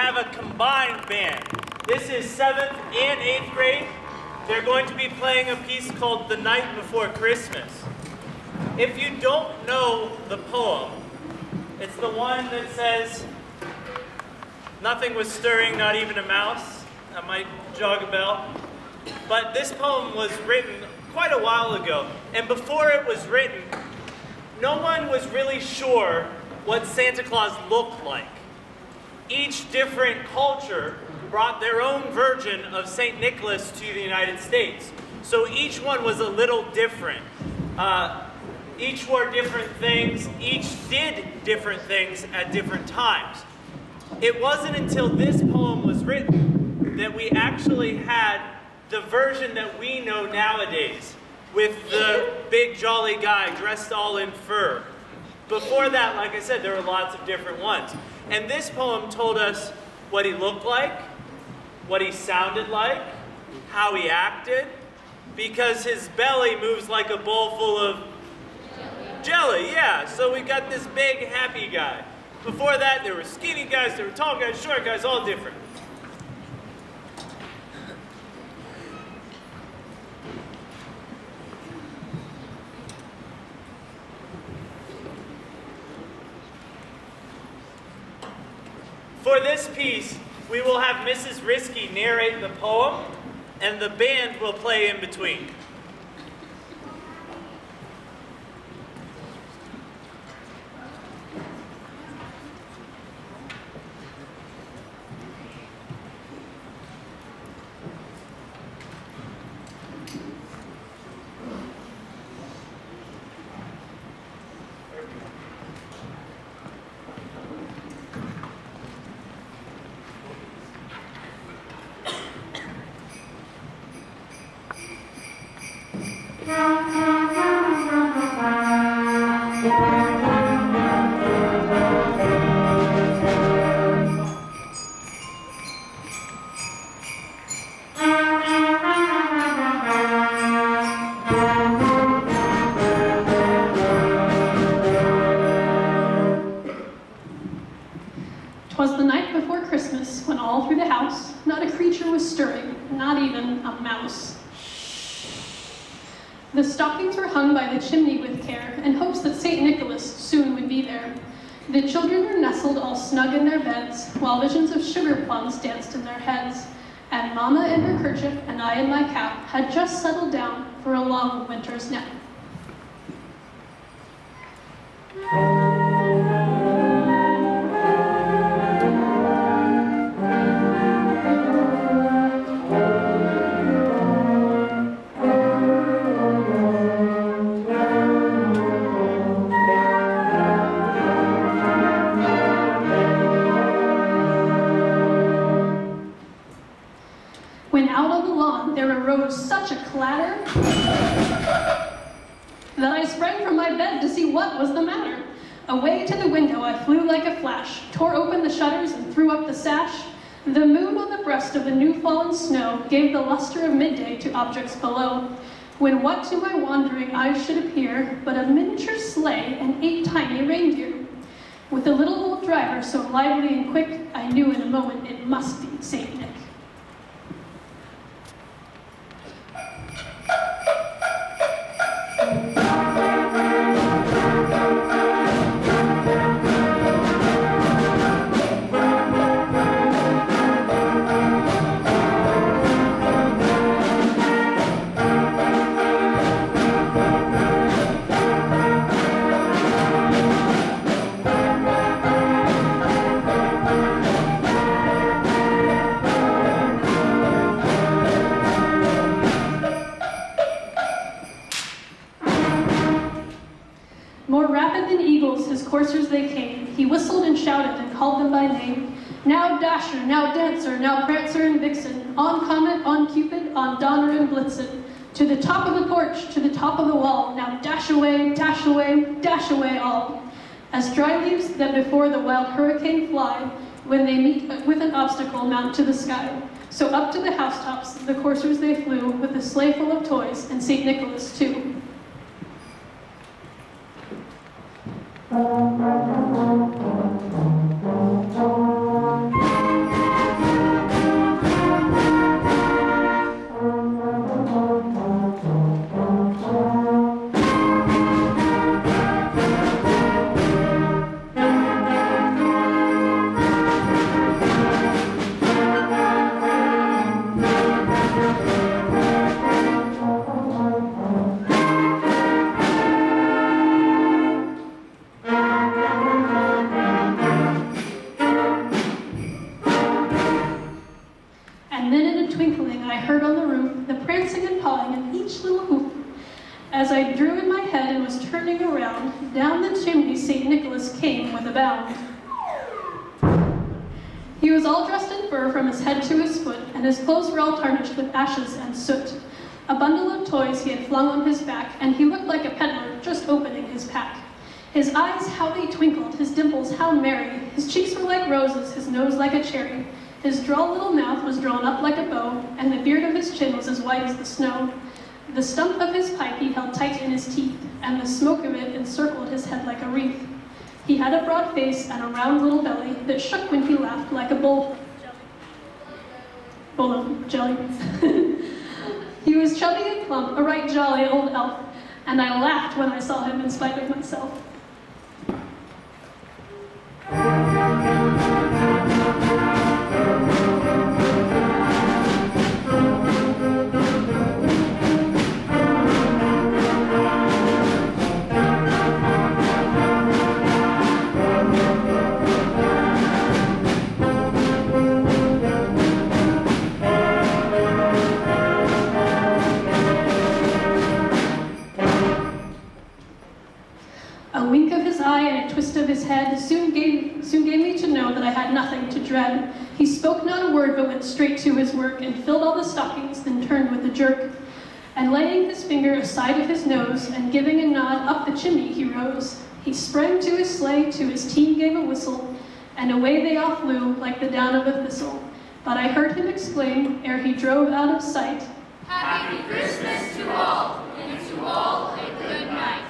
have a combined band. This is 7th and 8th grade. They're going to be playing a piece called The Night Before Christmas. If you don't know the poem, it's the one that says, "Nothing was stirring, not even a mouse." That might jog a bell. But this poem was written quite a while ago. And before it was written, no one was really sure what Santa Claus looked like. Each different culture brought their own version of St. Nicholas to the United States. So each one was a little different. Each wore different things, each did different things at different times. It wasn't until this poem was written that we actually had the version that we know nowadays, with the big jolly guy dressed all in fur. Before that, like I said, there were lots of different ones. And this poem told us what he looked like, what he sounded like, how he acted, because his belly moves like a bowl full of jelly, yeah. So we got this big, happy guy. Before that, there were skinny guys, there were tall guys, short guys, all different. For this piece, we will have Mrs. Risky narrate the poem, and the band will play in between. "'Twas the night before Christmas, when all through the house not a creature was stirring, not even a mouse. The stockings were hung by the chimney with care, in hopes that St. Nicholas soon would be there. The children were nestled all snug in their beds, while visions of sugar plums danced in their heads. And Mama in her kerchief and I in my cap had just settled down for a long winter's nap. When out on the lawn there arose such a clatter that I sprang from my bed to see what was the matter. Away to the window I flew like a flash, tore open the shutters and threw up the sash. The moon on the breast of the new-fallen snow gave the luster of midday to objects below, when what to my wandering eyes should appear but a miniature sleigh and 8 tiny reindeer. With a little old driver so lively and quick, I knew in a moment it must be St. Nick. More rapid than eagles, his coursers they came. He whistled and shouted and called them by name. Now Dasher, now Dancer, now Prancer and Vixen, on Comet, on Cupid, on Donner and Blitzen. To the top of the porch, to the top of the wall, now dash away, dash away, dash away all. As dry leaves that before the wild hurricane fly, when they meet with an obstacle mount to the sky. So up to the housetops the coursers they flew, with a sleigh full of toys, and St. Nicholas too. heard on the roof the prancing and pawing of each little hoof. As I drew in my head and was turning around, down the chimney St. Nicholas came with a bound. He was all dressed in fur from his head to his foot, and his clothes were all tarnished with ashes and soot. A bundle of toys he had flung on his back, and he looked like a peddler just opening his pack. His eyes, how they twinkled, his dimples, how merry. His cheeks were like roses, his nose like a cherry. His droll little mouth was drawn up like a bow, and the beard of his chin was as white as the snow. The stump of his pipe he held tight in his teeth, and the smoke of it encircled his head like a wreath. He had a broad face and a round little belly that shook when he laughed like a bowl of jelly. He was chubby and plump, a right jolly old elf, and I laughed when I saw him in spite of myself. A wink of his eye and a twist of his head soon gave me to know that I had nothing to dread. He spoke not a word, but went straight to his work, and filled all the stockings, then turned with a jerk. And laying his finger aside of his nose, and giving a nod, up the chimney he rose. He sprang to his sleigh, to his team gave a whistle, and away they all flew like the down of a thistle. But I heard him exclaim, ere he drove out of sight, Happy Christmas to all, and to all a good night.